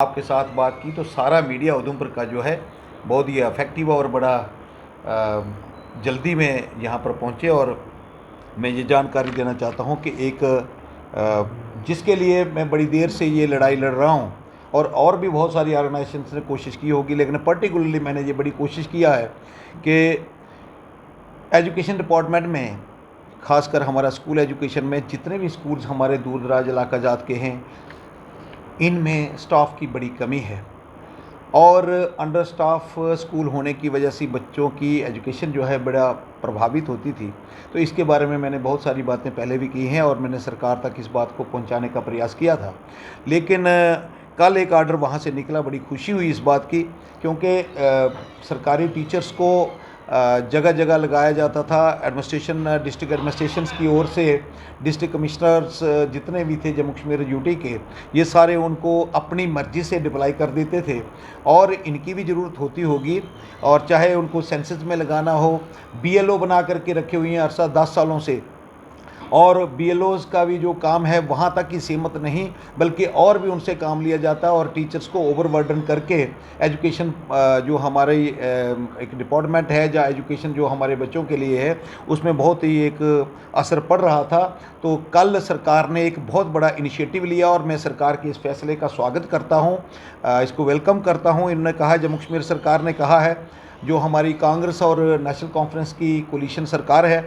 आपके साथ बात की तो सारा मीडिया उधमपुर का जो है बहुत ही अफेक्टिव और बड़ा जल्दी में यहाँ पर पहुँचे। और मैं ये जानकारी देना चाहता हूँ कि एक जिसके लिए मैं बड़ी देर से ये लड़ाई लड़ रहा हूँ और भी बहुत सारी ऑर्गेनाइजेशंस ने कोशिश की होगी, लेकिन पर्टिकुलरली मैंने ये बड़ी कोशिश किया है कि एजुकेशन डिपार्टमेंट में, ख़ासकर हमारा स्कूल एजुकेशन में जितने भी स्कूल्स हमारे दूर दराज इलाका जात के हैं, इनमें स्टाफ की बड़ी कमी है और अंडर स्टाफ स्कूल होने की वजह से बच्चों की एजुकेशन जो है बड़ा प्रभावित होती थी। तो इसके बारे में मैंने बहुत सारी बातें पहले भी की हैं और मैंने सरकार तक इस बात को पहुंचाने का प्रयास किया था। लेकिन कल एक आर्डर वहां से निकला, बड़ी खुशी हुई इस बात की, क्योंकि सरकारी टीचर्स को जगह जगह लगाया जाता था। एडमिनिस्ट्रेशन, डिस्ट्रिक्ट एडमिनिस्ट्रेशंस की ओर से डिस्ट्रिक्ट कमिश्नर्स जितने भी थे जम्मू कश्मीर यूटी के, ये सारे उनको अपनी मर्ज़ी से डिप्लाई कर देते थे और इनकी भी ज़रूरत होती होगी। और चाहे उनको सेंसस में लगाना हो, बीएलओ बना करके रखे हुए हैं अरसा 10 सालों से, और बीएलओज़ का भी जो काम है वहाँ तक ही सीमित नहीं बल्कि और भी उनसे काम लिया जाता है और टीचर्स को ओवरबर्डन करके एजुकेशन जो हमारे एक डिपार्टमेंट है, या एजुकेशन जो हमारे बच्चों के लिए है, उसमें बहुत ही एक असर पड़ रहा था। तो कल सरकार ने एक बहुत बड़ा इनिशिएटिव लिया और मैं सरकार के इस फैसले का स्वागत करता हूँ, इसको वेलकम करता हूँ। इन्होंने कहा, जम्मू कश्मीर सरकार ने कहा है, जो हमारी कांग्रेस और नेशनल कॉन्फ्रेंस की कोलिशन सरकार है,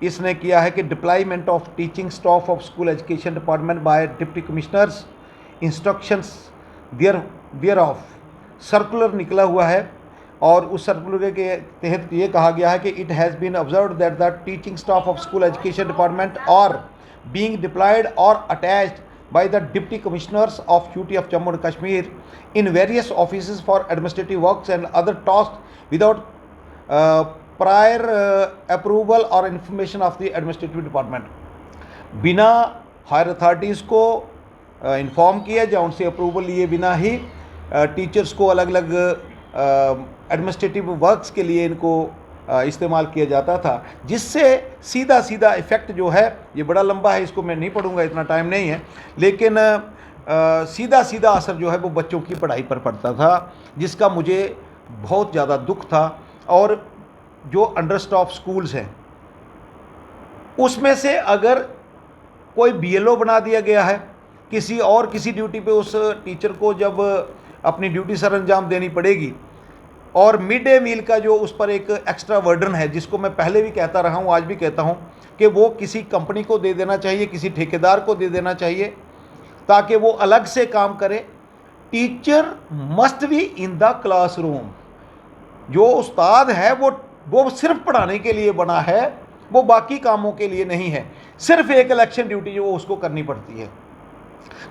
इसने किया है कि deployment of teaching staff of school education department by deputy commissioners instructions thereof circular निकला हुआ है। और उस सर्कुलर के तहत ये कहा गया है कि it has been observed that the teaching staff of school education department are being deployed और attached by the Deputy Commissioners of UT of Jammu and Kashmir in various offices for administrative works and other tasks without prior approval or information of the administrative department। बिना higher authorities को inform किए या उनसे approval लिए बिना ही teachers को अलग अलग एडमिनिस्ट्रेटिव वर्क्स के लिए इनको इस्तेमाल किया जाता था, जिससे सीधा सीधा इफ़ेक्ट जो है, ये बड़ा लंबा है, इसको मैं नहीं पढ़ूंगा, इतना टाइम नहीं है, लेकिन सीधा सीधा असर जो है वो बच्चों की पढ़ाई पर पड़ता था, जिसका मुझे बहुत ज़्यादा दुख था। और जो अंडर स्टाफ स्कूल्स हैं उसमें से अगर कोई बीएलओ बना दिया गया है किसी ड्यूटी पे, उस टीचर को जब अपनी ड्यूटी सर अंजाम देनी पड़ेगी, और मिड डे मील का जो उस पर एक एक्स्ट्रा बर्डन है, जिसको मैं पहले भी कहता रहा हूँ, आज भी कहता हूँ, कि वो किसी कंपनी को दे देना चाहिए, किसी ठेकेदार को दे देना चाहिए, ताकि वो अलग से काम करे। Teacher must be in the classroom. जो उस्ताद है वो सिर्फ पढ़ाने के लिए बना है, वो बाकी कामों के लिए नहीं है। सिर्फ एक इलेक्शन ड्यूटी जो उसको करनी पड़ती है,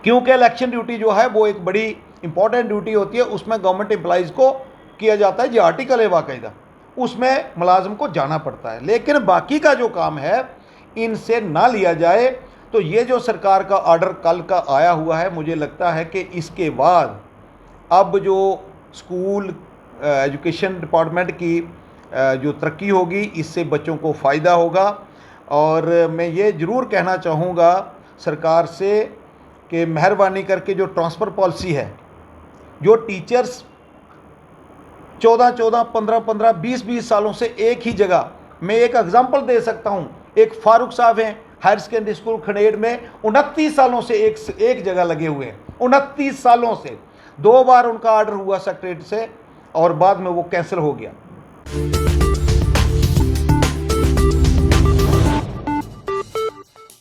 क्योंकि इलेक्शन ड्यूटी जो है वो एक बड़ी इंपॉर्टेंट ड्यूटी होती है, उसमें गवर्नमेंट एम्प्लॉइज़ को किया जाता है, जो आर्टिकल है बाकायदा, उसमें मुलाजिम को जाना पड़ता है। लेकिन बाकी का जो काम है इनसे ना लिया जाए। तो ये जो सरकार का ऑर्डर कल का आया हुआ है, मुझे लगता है कि इसके बाद अब जो स्कूल एजुकेशन डिपार्टमेंट की जो तरक्की होगी, इससे बच्चों को फ़ायदा होगा। और मैं ये ज़रूर कहना चाहूँगा सरकार से कि मेहरबानी करके जो ट्रांसफ़र पॉलिसी है, जो टीचर्स 14-14, 15-15, 20-20 सालों से एक ही जगह, मैं एक एग्जांपल दे सकता हूं, एक फारूक साहब हैं हायर सेकेंडरी स्कूल खनेड़ में, 29 सालों से एक जगह लगे हुए हैं, 29 सालों से। 2 बार उनका ऑर्डर हुआ सेक्रेटरी से और बाद में वो कैंसिल हो गया।